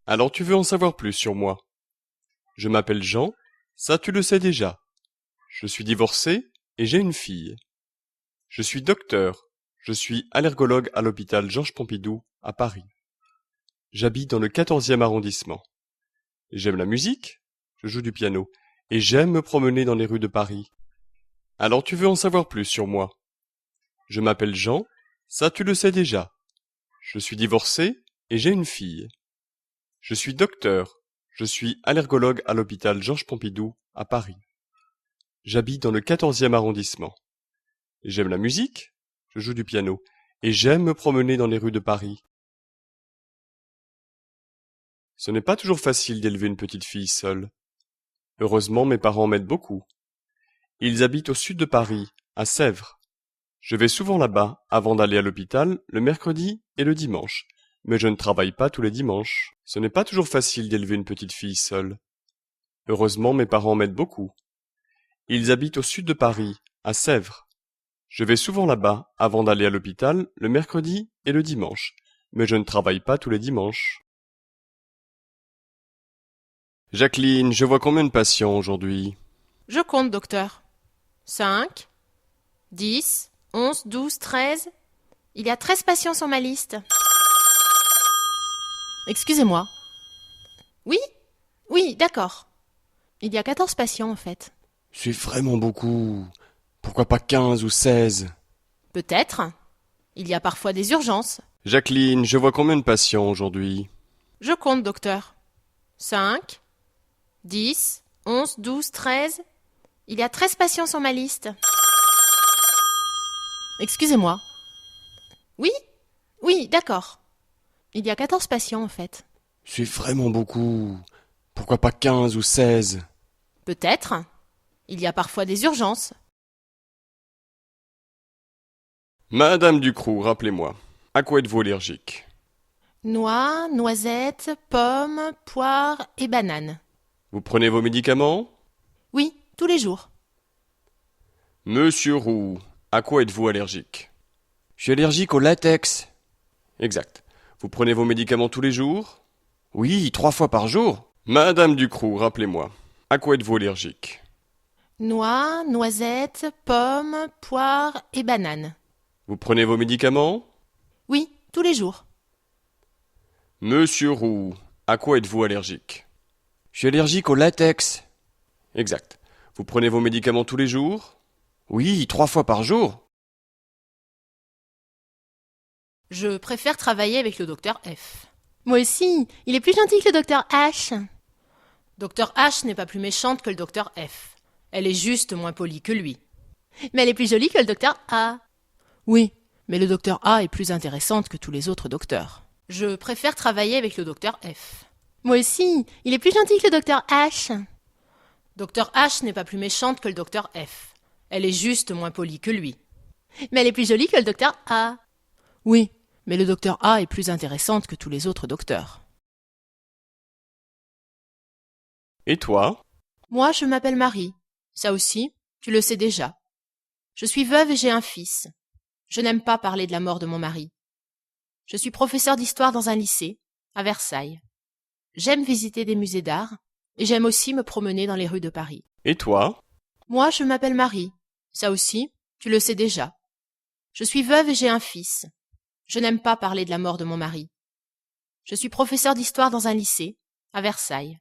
Alors tu veux en savoir plus sur moi? Je m'appelle Jean, ça tu le sais déjà. Je suis divorcé et j'ai une fille. Je suis docteur, je suis allergologue à l'hôpital Georges Pompidou à Paris. J'habite dans le 14e arrondissement. J'aime la musique, je joue du piano, et j'aime me promener dans les rues de Paris. Alors tu veux en savoir plus sur moi? Je m'appelle Jean, ça tu le sais déjà. Je suis divorcé et j'ai une fille. Je suis docteur, je suis allergologue à l'hôpital Georges Pompidou à Paris. J'habite dans le 14e arrondissement. J'aime la musique, je joue du piano, et j'aime me promener dans les rues de Paris. Ce n'est pas toujours facile d'élever une petite fille seule. Heureusement, mes parents m'aident beaucoup. Ils habitent au sud de Paris, à Sèvres. Je vais souvent là-bas avant d'aller à l'hôpital le mercredi et le dimanche, mais je ne travaille pas tous les dimanches. Ce n'est pas toujours facile d'élever une petite fille seule. Heureusement, mes parents m'aident beaucoup. Ils habitent au sud de Paris, à Sèvres. Je vais souvent là-bas avant d'aller à l'hôpital le mercredi et le dimanche, mais je ne travaille pas tous les dimanches. Jacqueline, je vois combien de patients aujourd'hui? Je compte, docteur. 5, 10, 11, 12, 13. Il y a 13 patients sur ma liste. Excusez-moi. Oui? Oui, d'accord. Il y a 14 patients, en fait. C'est vraiment beaucoup. Pourquoi pas 15 ou 16? Peut-être. Il y a parfois des urgences. Jacqueline, je vois combien de patients aujourd'hui? Je compte, docteur. 5, 10, 11, 12, 13. Il y a 13 patients sur ma liste. Excusez-moi. Oui? Oui, d'accord. Il y a 14 patients, en fait. C'est vraiment beaucoup. Pourquoi pas 15 ou 16? Peut-être. Il y a parfois des urgences. Madame Ducroux, rappelez-moi. À quoi êtes-vous allergique? Noix, noisettes, pommes, poires et bananes. Vous prenez vos médicaments? Oui, tous les jours. Monsieur Roux, à quoi êtes-vous allergique? Je suis allergique au latex. Exact. Vous prenez vos médicaments tous les jours? Oui, 3 fois par jour. Madame Ducroux, rappelez-moi. À quoi êtes-vous allergique? Noix, noisettes, pommes, poires et bananes. Vous prenez vos médicaments? Oui, tous les jours. Monsieur Roux, à quoi êtes-vous allergique? Je suis allergique au latex. Exact. Vous prenez vos médicaments tous les jours? Oui, 3 fois par jour. Je préfère travailler avec le docteur F. Moi aussi, il est plus gentil que le docteur H. Docteur H n'est pas plus méchante que le docteur F. Elle est juste moins polie que lui. Mais elle est plus jolie que le docteur A. Oui, mais le docteur A est plus intéressante que tous les autres docteurs. Je préfère travailler avec le docteur F. Moi aussi, il est plus gentil que le docteur H. Docteur H n'est pas plus méchante que le docteur F. Elle est juste moins polie que lui. Mais elle est plus jolie que le docteur A. Oui, mais le docteur A est plus intéressante que tous les autres docteurs. Et toi? Moi, je m'appelle Marie. Ça aussi, tu le sais déjà. Je suis veuve et j'ai un fils. Je n'aime pas parler de la mort de mon mari. Je suis professeure d'histoire dans un lycée, à Versailles. J'aime visiter des musées d'art et j'aime aussi me promener dans les rues de Paris. Et toi? Moi, je m'appelle Marie. Ça aussi, tu le sais déjà. Je suis veuve et j'ai un fils. Je n'aime pas parler de la mort de mon mari. Je suis professeure d'histoire dans un lycée, à Versailles.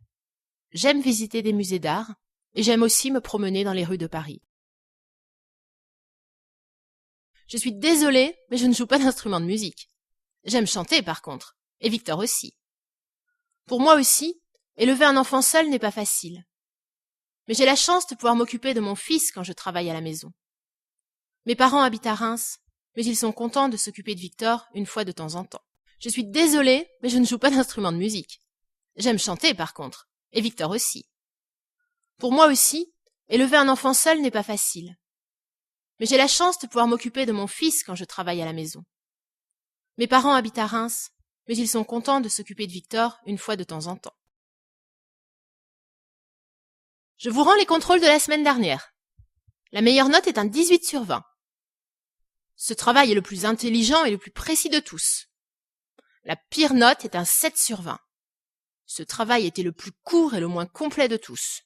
J'aime visiter des musées d'art et j'aime aussi me promener dans les rues de Paris. Je suis désolée, mais je ne joue pas d'instrument de musique. J'aime chanter par contre, et Victor aussi. Pour moi aussi, élever un enfant seul n'est pas facile. Mais j'ai la chance de pouvoir m'occuper de mon fils quand je travaille à la maison. Mes parents habitent à Reims, mais ils sont contents de s'occuper de Victor une fois de temps en temps. Je suis désolée, mais je ne joue pas d'instrument de musique. J'aime chanter par contre, et Victor aussi. Pour moi aussi, élever un enfant seul n'est pas facile. Mais j'ai la chance de pouvoir m'occuper de mon fils quand je travaille à la maison. Mes parents habitent à Reims, mais ils sont contents de s'occuper de Victor une fois de temps en temps. Je vous rends les contrôles de la semaine dernière. La meilleure note est un 18 sur 20. Ce travail est le plus intelligent et le plus précis de tous. La pire note est un 7 sur 20. Ce travail était le plus court et le moins complet de tous.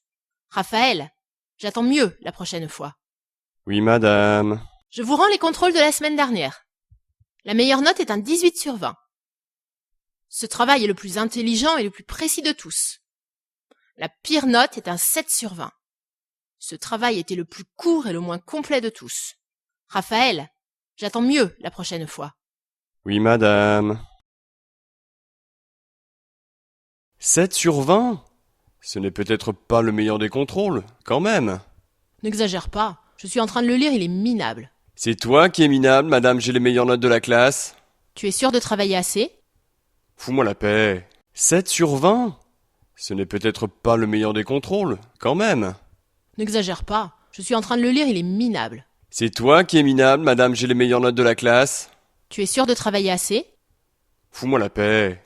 Raphaël, j'attends mieux la prochaine fois. Oui, madame. Je vous rends les contrôles de la semaine dernière. La meilleure note est un 18 sur 20. Ce travail est le plus intelligent et le plus précis de tous. La pire note est un 7 sur 20. Ce travail était le plus court et le moins complet de tous. Raphaël, j'attends mieux la prochaine fois. Oui, madame. 7 sur 20? Ce n'est peut-être pas le meilleur des contrôles, quand même. N'exagère pas, je suis en train de le lire, il est minable. C'est toi qui es minable, madame, j'ai les meilleures notes de la classe. Tu es sûr de travailler assez? Fous-moi la paix. 7 sur 20? Ce n'est peut-être pas le meilleur des contrôles, quand même. N'exagère pas, je suis en train de le lire, il est minable. C'est toi qui es minable, madame, j'ai les meilleures notes de la classe. Tu es sûr de travailler assez? Fous-moi la paix.